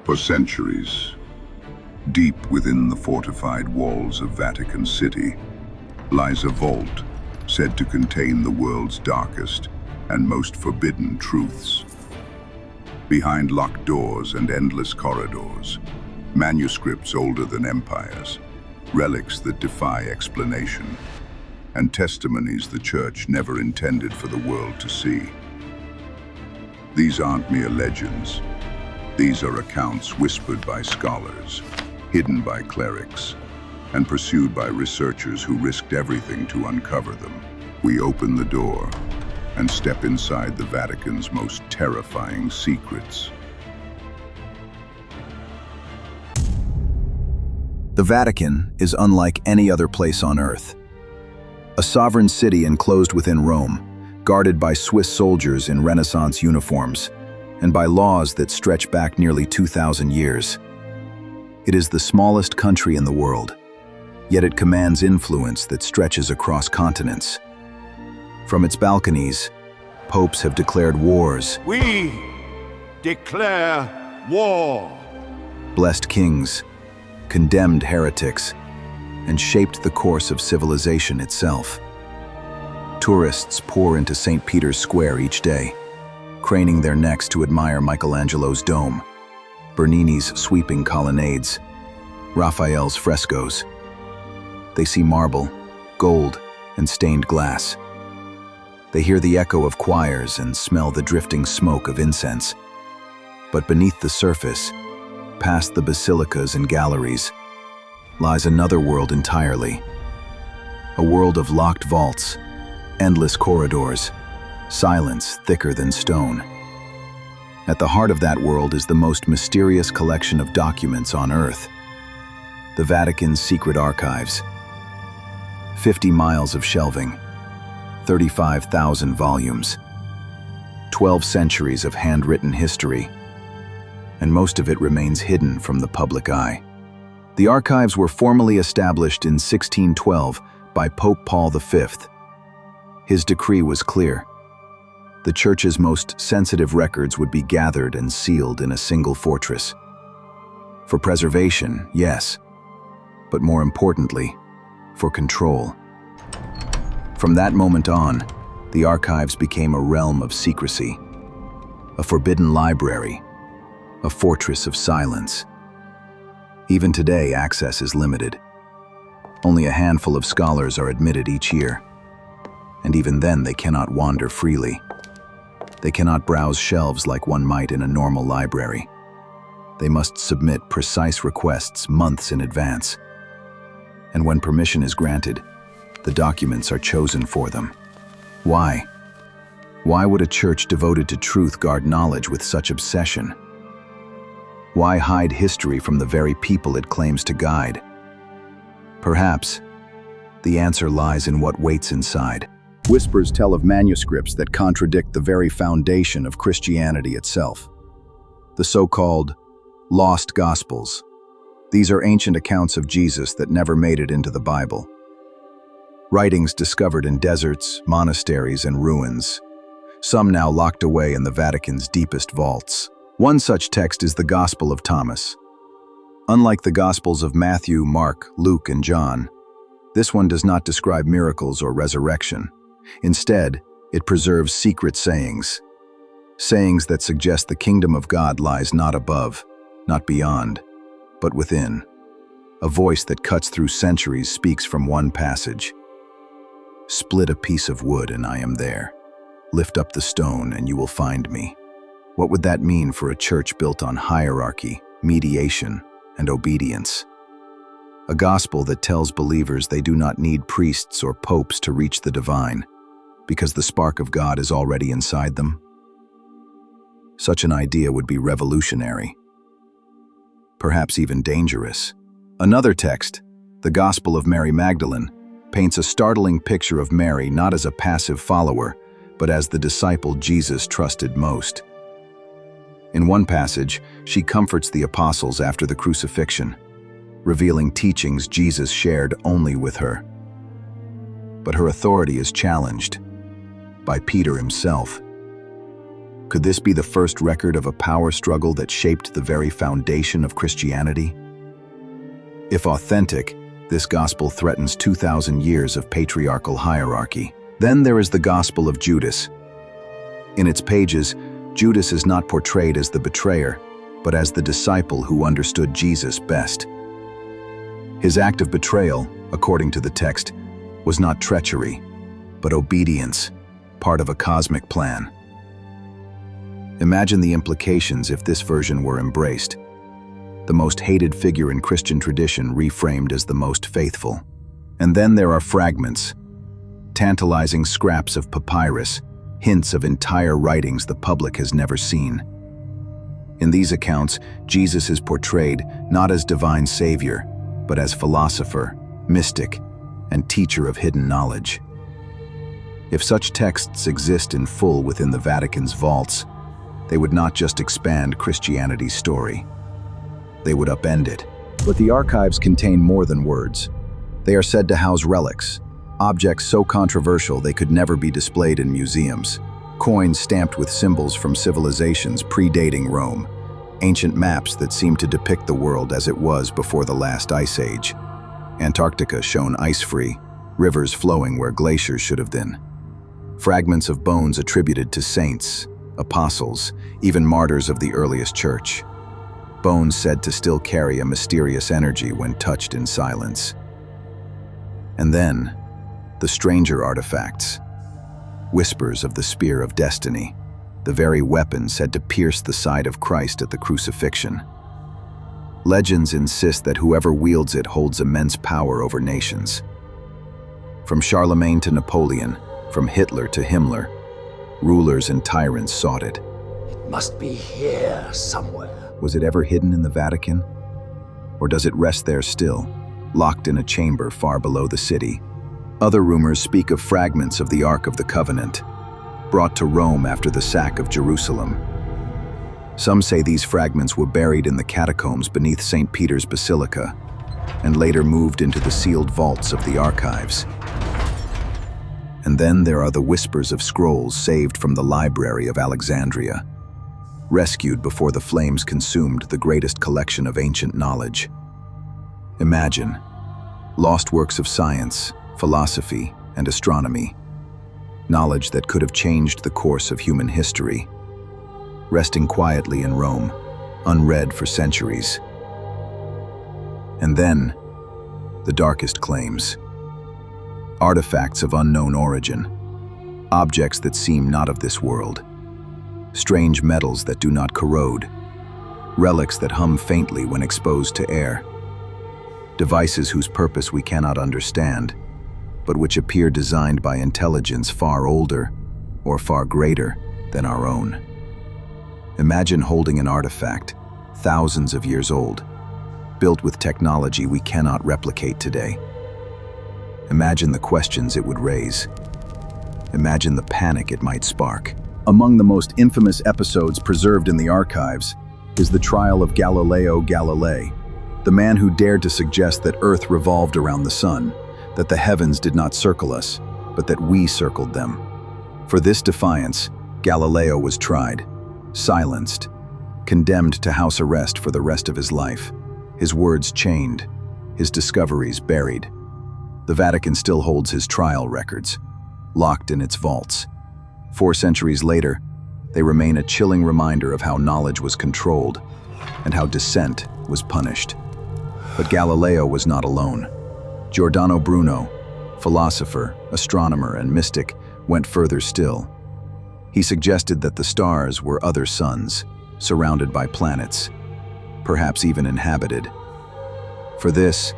For centuries, deep within the fortified walls of Vatican City, lies a vault said to contain the world's darkest and most forbidden truths. Behind locked doors and endless corridors, manuscripts older than empires, relics that defy explanation, and testimonies the Church never intended for the world to see. These aren't mere legends. These are accounts whispered by scholars, hidden by clerics, and pursued by researchers who risked everything to uncover them. We open the door and step inside the Vatican's most terrifying secrets. The Vatican is unlike any other place on Earth. A sovereign city enclosed within Rome, guarded by Swiss soldiers in Renaissance uniforms, and by laws that stretch back nearly 2,000 years. It is the smallest country in the world, yet it commands influence that stretches across continents. From its balconies, popes have declared wars. We declare war. Blessed kings, condemned heretics, and shaped the course of civilization itself. Tourists pour into St. Peter's Square each day, craning their necks to admire Michelangelo's dome, Bernini's sweeping colonnades, Raphael's frescoes. They see marble, gold, and stained glass. They hear the echo of choirs and smell the drifting smoke of incense. But beneath the surface, past the basilicas and galleries, lies another world entirely. A world of locked vaults, endless corridors, silence thicker than stone. At the heart of that world is the most mysterious collection of documents on Earth. The Vatican's secret archives. 50 miles of shelving, 35,000 volumes, 12 centuries of handwritten history, and most of it remains hidden from the public eye. The archives were formally established in 1612 by Pope Paul V. His decree was clear. The Church's most sensitive records would be gathered and sealed in a single fortress. For preservation, yes, but more importantly, for control. From that moment on, the archives became a realm of secrecy, a forbidden library, a fortress of silence. Even today, access is limited. Only a handful of scholars are admitted each year, and even then they cannot wander freely. They cannot browse shelves like one might in a normal library. They must submit precise requests months in advance. And when permission is granted, the documents are chosen for them. Why? Why would a church devoted to truth guard knowledge with such obsession? Why hide history from the very people it claims to guide? Perhaps the answer lies in what waits inside. Whispers tell of manuscripts that contradict the very foundation of Christianity itself. The so-called lost Gospels. These are ancient accounts of Jesus that never made it into the Bible. Writings discovered in deserts, monasteries, and ruins, some now locked away in the Vatican's deepest vaults. One such text is the Gospel of Thomas. Unlike the Gospels of Matthew, Mark, Luke, and John, this one does not describe miracles or resurrection. Instead, it preserves secret sayings that suggest the kingdom of God lies not above, not beyond, but within. A voice that cuts through centuries speaks from one passage. Split a piece of wood and I am there. Lift up the stone and you will find me. What would that mean for a church built on hierarchy, mediation, and obedience? A gospel that tells believers they do not need priests or popes to reach the divine, because the spark of God is already inside them? Such an idea would be revolutionary, perhaps even dangerous. Another text, the Gospel of Mary Magdalene, paints a startling picture of Mary not as a passive follower, but as the disciple Jesus trusted most. In one passage, she comforts the apostles after the crucifixion, revealing teachings Jesus shared only with her. But her authority is challenged by Peter himself. Could this be the first record of a power struggle that shaped the very foundation of Christianity? If authentic, this gospel threatens 2,000 years of patriarchal hierarchy. Then there is the Gospel of Judas. In its pages, Judas is not portrayed as the betrayer, but as the disciple who understood Jesus best. His act of betrayal, according to the text, was not treachery, but obedience, part of a cosmic plan. Imagine the implications if this version were embraced. The most hated figure in Christian tradition reframed as the most faithful. And then there are fragments, tantalizing scraps of papyrus, hints of entire writings the public has never seen. In these accounts, Jesus is portrayed not as divine savior, but as philosopher, mystic, and teacher of hidden knowledge. If such texts exist in full within the Vatican's vaults, they would not just expand Christianity's story. They would upend it. But the archives contain more than words. They are said to house relics, objects so controversial they could never be displayed in museums, coins stamped with symbols from civilizations predating Rome, ancient maps that seem to depict the world as it was before the last ice age, Antarctica shown ice-free, rivers flowing where glaciers should have been, fragments of bones attributed to saints, apostles, even martyrs of the earliest church, bones said to still carry a mysterious energy when touched in silence. And then, the stranger artifacts, whispers of the spear of destiny, the very weapon said to pierce the side of Christ at the crucifixion. Legends insist that whoever wields it holds immense power over nations. From Charlemagne to Napoleon, from Hitler to Himmler, rulers and tyrants sought it. It must be here somewhere. Was it ever hidden in the Vatican? Or does it rest there still, locked in a chamber far below the city? Other rumors speak of fragments of the Ark of the Covenant, brought to Rome after the sack of Jerusalem. Some say these fragments were buried in the catacombs beneath St. Peter's Basilica, and later moved into the sealed vaults of the archives. And then there are the whispers of scrolls saved from the library of Alexandria, rescued before the flames consumed the greatest collection of ancient knowledge. Imagine, lost works of science, philosophy, and astronomy, knowledge that could have changed the course of human history, resting quietly in Rome, unread for centuries. And then, the darkest claims. Artifacts of unknown origin, objects that seem not of this world, strange metals that do not corrode, relics that hum faintly when exposed to air, devices whose purpose we cannot understand, but which appear designed by intelligence far older or far greater than our own. Imagine holding an artifact, thousands of years old, built with technology we cannot replicate today. Imagine the questions it would raise. Imagine the panic it might spark. Among the most infamous episodes preserved in the archives is the trial of Galileo Galilei, the man who dared to suggest that Earth revolved around the sun, that the heavens did not circle us, but that we circled them. For this defiance, Galileo was tried, silenced, condemned to house arrest for the rest of his life, his words chained, his discoveries buried. The Vatican still holds his trial records, locked in its vaults. 4 centuries later, they remain a chilling reminder of how knowledge was controlled and how dissent was punished. But Galileo was not alone. Giordano Bruno, philosopher, astronomer, and mystic, went further still. He suggested that the stars were other suns, surrounded by planets, perhaps even inhabited. For this,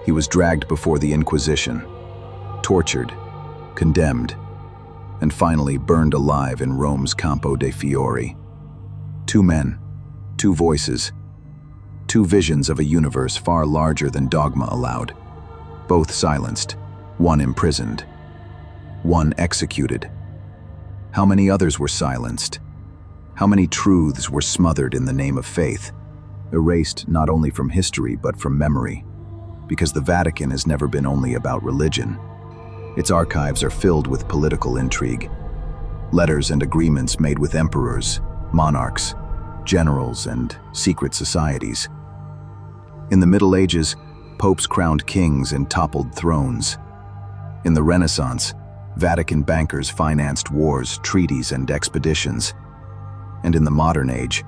he was dragged before the Inquisition, tortured, condemned, and finally burned alive in Rome's Campo dei Fiori. 2 men, 2 voices, 2 visions of a universe far larger than dogma allowed. Both silenced, one imprisoned, one executed. How many others were silenced? How many truths were smothered in the name of faith, erased not only from history but from memory? Because the Vatican has never been only about religion. Its archives are filled with political intrigue, letters and agreements made with emperors, monarchs, generals, and secret societies. In the Middle Ages, popes crowned kings and toppled thrones. In the Renaissance, Vatican bankers financed wars, treaties, and expeditions. And in the modern age,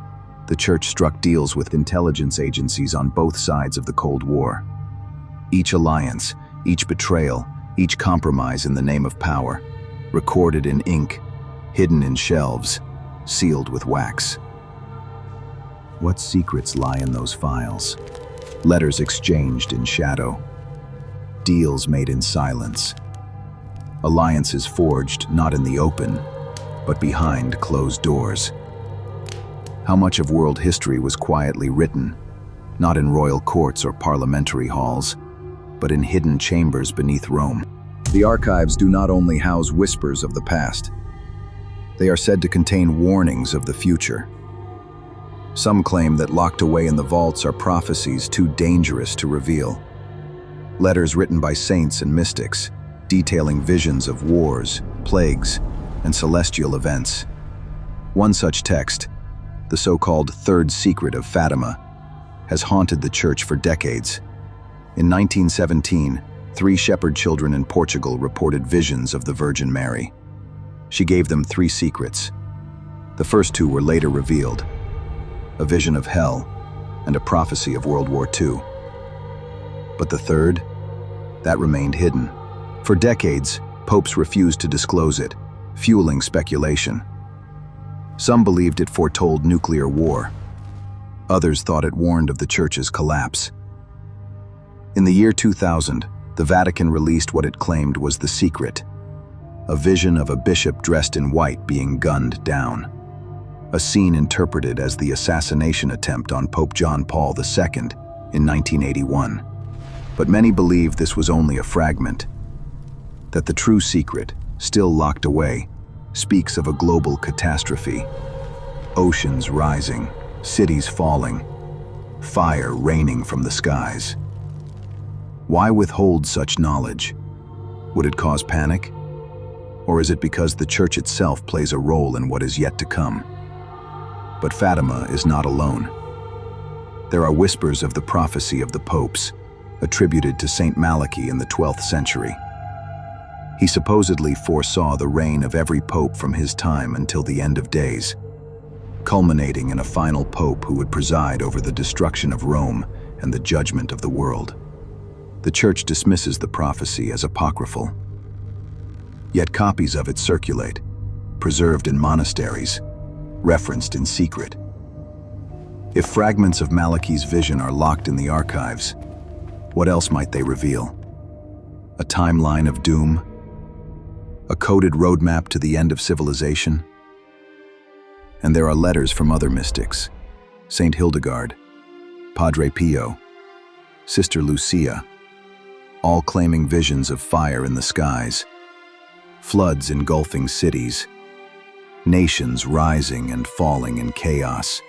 the Church struck deals with intelligence agencies on both sides of the Cold War. Each alliance, each betrayal, each compromise in the name of power, recorded in ink, hidden in shelves, sealed with wax. What secrets lie in those files? Letters exchanged in shadow, deals made in silence, alliances forged not in the open, but behind closed doors. How much of world history was quietly written, not in royal courts or parliamentary halls, but in hidden chambers beneath Rome? The archives do not only house whispers of the past. They are said to contain warnings of the future. Some claim that locked away in the vaults are prophecies too dangerous to reveal. Letters written by saints and mystics, detailing visions of wars, plagues, and celestial events. One such text, the so-called Third Secret of Fatima, has haunted the Church for decades. In 1917, 3 shepherd children in Portugal reported visions of the Virgin Mary. She gave them 3 secrets. The first 2 were later revealed: a vision of hell and a prophecy of World War II. But the third, that remained hidden. For decades, popes refused to disclose it, fueling speculation. Some believed it foretold nuclear war. Others thought it warned of the Church's collapse. In the year 2000, the Vatican released what it claimed was the secret: a vision of a bishop dressed in white being gunned down. A scene interpreted as the assassination attempt on Pope John Paul II in 1981. But many believe this was only a fragment, that the true secret, still locked away, speaks of a global catastrophe. Oceans rising, cities falling, fire raining from the skies. Why withhold such knowledge? Would it cause panic? Or is it because the Church itself plays a role in what is yet to come? But Fatima is not alone. There are whispers of the prophecy of the popes, attributed to Saint Malachy in the 12th century. He supposedly foresaw the reign of every pope from his time until the end of days, culminating in a final pope who would preside over the destruction of Rome and the judgment of the world. The Church dismisses the prophecy as apocryphal. Yet copies of it circulate, preserved in monasteries, referenced in secret. If fragments of Malachy's vision are locked in the archives, what else might they reveal? A timeline of doom? A coded roadmap to the end of civilization? And there are letters from other mystics: Saint Hildegard, Padre Pio, Sister Lucia, all claiming visions of fire in the skies, floods engulfing cities, nations rising and falling in chaos.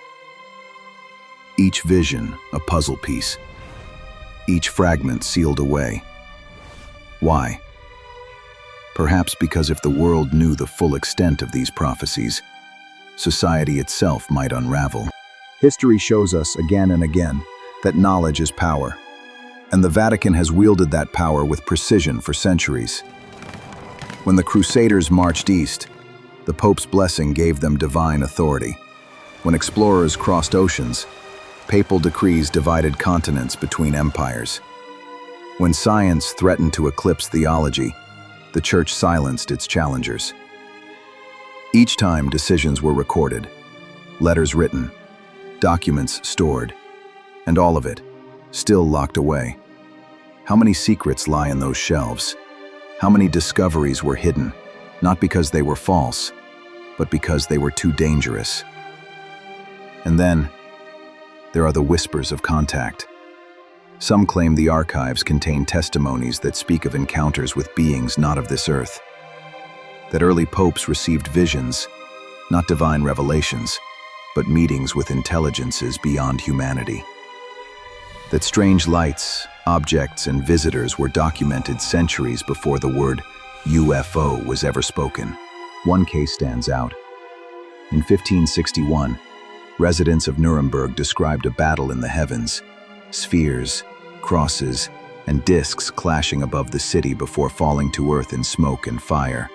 Each vision a puzzle piece, each fragment sealed away. Why? Perhaps because if the world knew the full extent of these prophecies, society itself might unravel. History shows us again and again that knowledge is power, and the Vatican has wielded that power with precision for centuries. When the Crusaders marched east, the Pope's blessing gave them divine authority. When explorers crossed oceans, papal decrees divided continents between empires. When science threatened to eclipse theology, the Church silenced its challengers. Each time decisions were recorded, letters written, documents stored, and all of it still locked away. How many secrets lie in those shelves? How many discoveries were hidden, not because they were false, but because they were too dangerous? And then, there are the whispers of contact. Some claim the archives contain testimonies that speak of encounters with beings not of this earth. That early popes received visions, not divine revelations, but meetings with intelligences beyond humanity. That strange lights, objects, and visitors were documented centuries before the word UFO was ever spoken. One case stands out. In 1561, residents of Nuremberg described a battle in the heavens, spheres, crosses, and discs clashing above the city before falling to earth in smoke and fire.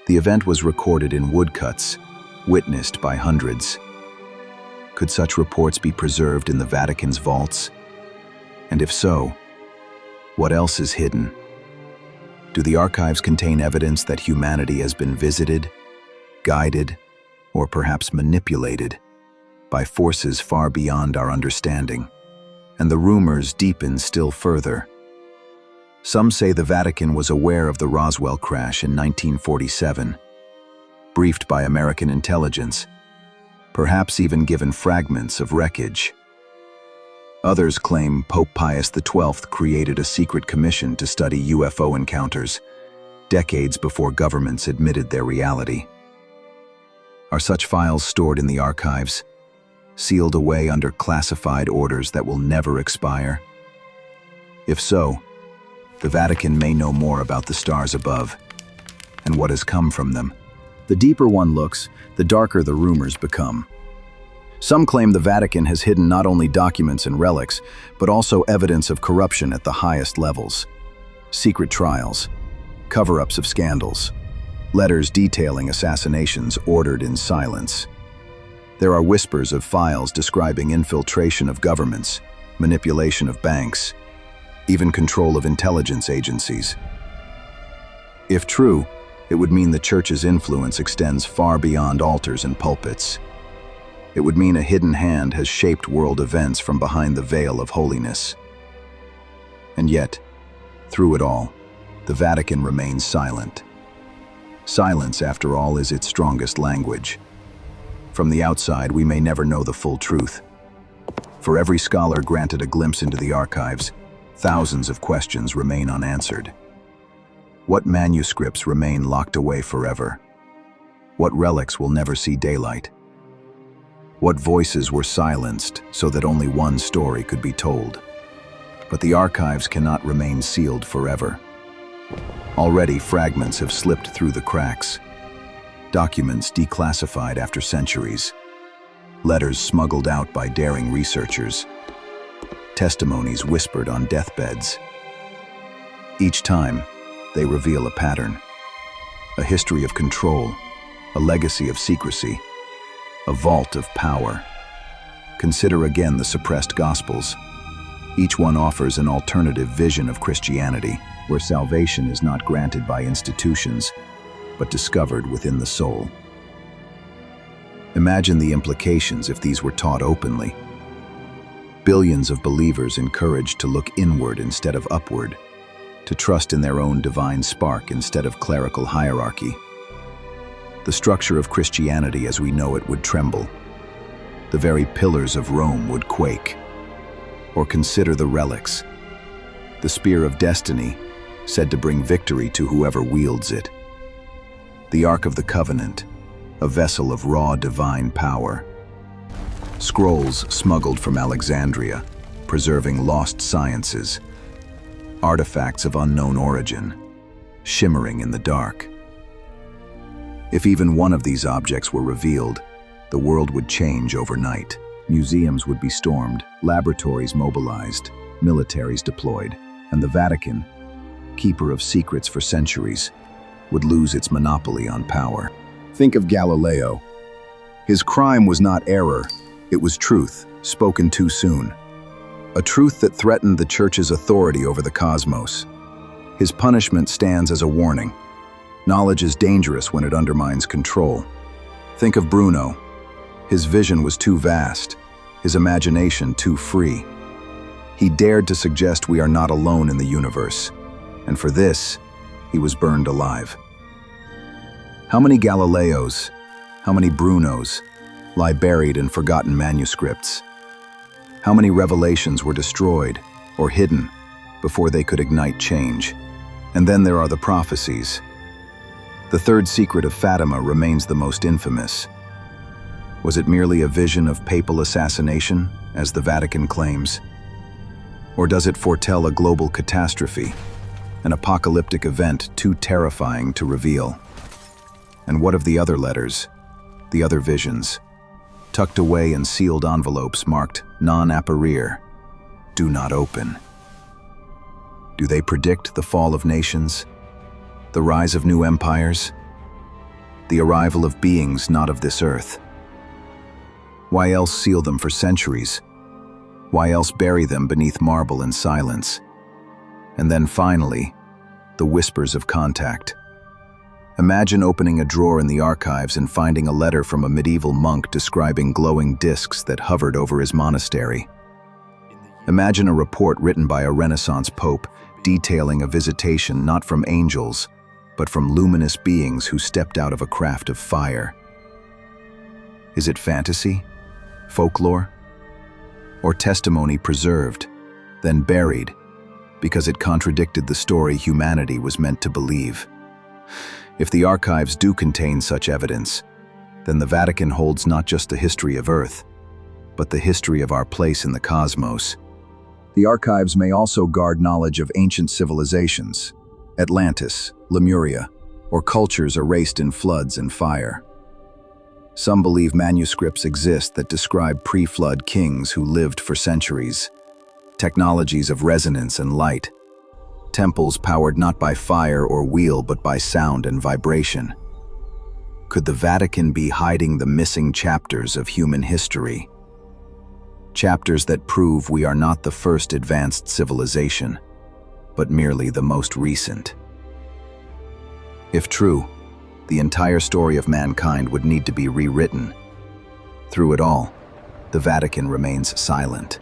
The event was recorded in woodcuts, witnessed by hundreds. Could such reports be preserved in the Vatican's vaults? And if so, what else is hidden? Do the archives contain evidence that humanity has been visited, guided, or perhaps manipulated by forces far beyond our understanding? And the rumors deepen still further. Some say the Vatican was aware of the Roswell crash in 1947, briefed by American intelligence, perhaps even given fragments of wreckage. Others claim Pope Pius XII created a secret commission to study UFO encounters, decades before governments admitted their reality. Are such files stored in the archives, sealed away under classified orders that will never expire? If so, the Vatican may know more about the stars above and what has come from them. The deeper one looks, the darker the rumors become. Some claim the Vatican has hidden not only documents and relics, but also evidence of corruption at the highest levels. Secret trials, cover-ups of scandals, letters detailing assassinations ordered in silence. There are whispers of files describing infiltration of governments, manipulation of banks, even control of intelligence agencies. If true, it would mean the Church's influence extends far beyond altars and pulpits. It would mean a hidden hand has shaped world events from behind the veil of holiness. And yet, through it all, the Vatican remains silent. Silence, after all, is its strongest language. From the outside, we may never know the full truth. For every scholar granted a glimpse into the archives, thousands of questions remain unanswered. What manuscripts remain locked away forever? What relics will never see daylight? What voices were silenced so that only one story could be told? But the archives cannot remain sealed forever. Already, fragments have slipped through the cracks. Documents declassified after centuries. Letters smuggled out by daring researchers. Testimonies whispered on deathbeds. Each time, they reveal a pattern. A history of control, a legacy of secrecy, a vault of power. Consider again the suppressed Gospels. Each one offers an alternative vision of Christianity, where salvation is not granted by institutions, but discovered within the soul. Imagine the implications if these were taught openly. Billions of believers encouraged to look inward instead of upward, to trust in their own divine spark instead of clerical hierarchy. The structure of Christianity as we know it would tremble. The very pillars of Rome would quake. Or consider the relics, the spear of destiny, said to bring victory to whoever wields it. The Ark of the Covenant, a vessel of raw divine power. Scrolls smuggled from Alexandria, preserving lost sciences. Artifacts of unknown origin, shimmering in the dark. If even one of these objects were revealed, the world would change overnight. Museums would be stormed, laboratories mobilized, militaries deployed, and the Vatican, keeper of secrets for centuries, would lose its monopoly on power. Think of Galileo. His crime was not error, it was truth, spoken too soon. A truth that threatened the Church's authority over the cosmos. His punishment stands as a warning. Knowledge is dangerous when it undermines control. Think of Bruno. His vision was too vast, his imagination too free. He dared to suggest we are not alone in the universe, and for this, he was burned alive. How many Galileos, how many Brunos lie buried in forgotten manuscripts? How many revelations were destroyed or hidden before they could ignite change? And then there are the prophecies. The third secret of Fatima remains the most infamous. Was it merely a vision of papal assassination, as the Vatican claims? Or does it foretell a global catastrophe, an apocalyptic event too terrifying to reveal? And what of the other letters, the other visions, tucked away in sealed envelopes marked non apparere, do not open? Do they predict the fall of nations, the rise of new empires, the arrival of beings not of this earth? Why else seal them for centuries? Why else bury them beneath marble in silence? And then finally, the whispers of contact. Imagine opening a drawer in the archives and finding a letter from a medieval monk describing glowing discs that hovered over his monastery. Imagine a report written by a Renaissance pope detailing a visitation not from angels, but from luminous beings who stepped out of a craft of fire. Is it fantasy? Folklore? Or testimony preserved, then buried, because it contradicted the story humanity was meant to believe? If the archives do contain such evidence, then the Vatican holds not just the history of Earth, but the history of our place in the cosmos. The archives may also guard knowledge of ancient civilizations, Atlantis, Lemuria, or cultures erased in floods and fire. Some believe manuscripts exist that describe pre-flood kings who lived for centuries, technologies of resonance and light, temples powered not by fire or wheel but by sound and vibration. Could the Vatican be hiding the missing chapters of human history? Chapters that prove we are not the first advanced civilization, but merely the most recent. If true, the entire story of mankind would need to be rewritten. Through it all, the Vatican remains silent.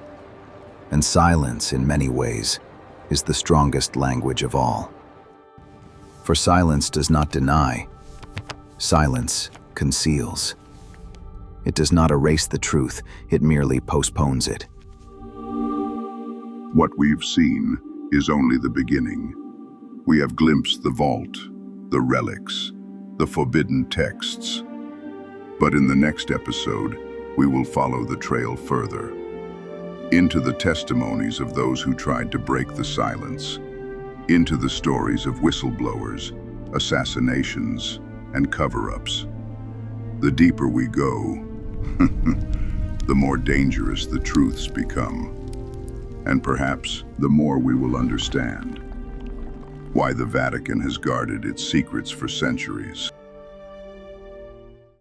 And silence, in many ways, is the strongest language of all. For silence does not deny, silence conceals. It does not erase the truth, it merely postpones it. What we've seen is only the beginning. We have glimpsed the vault, the relics, the forbidden texts. But in the next episode, we will follow the trail further, into the testimonies of those who tried to break the silence, into the stories of whistleblowers, assassinations, and cover-ups. The deeper we go, the more dangerous the truths become. And perhaps the more we will understand why the Vatican has guarded its secrets for centuries.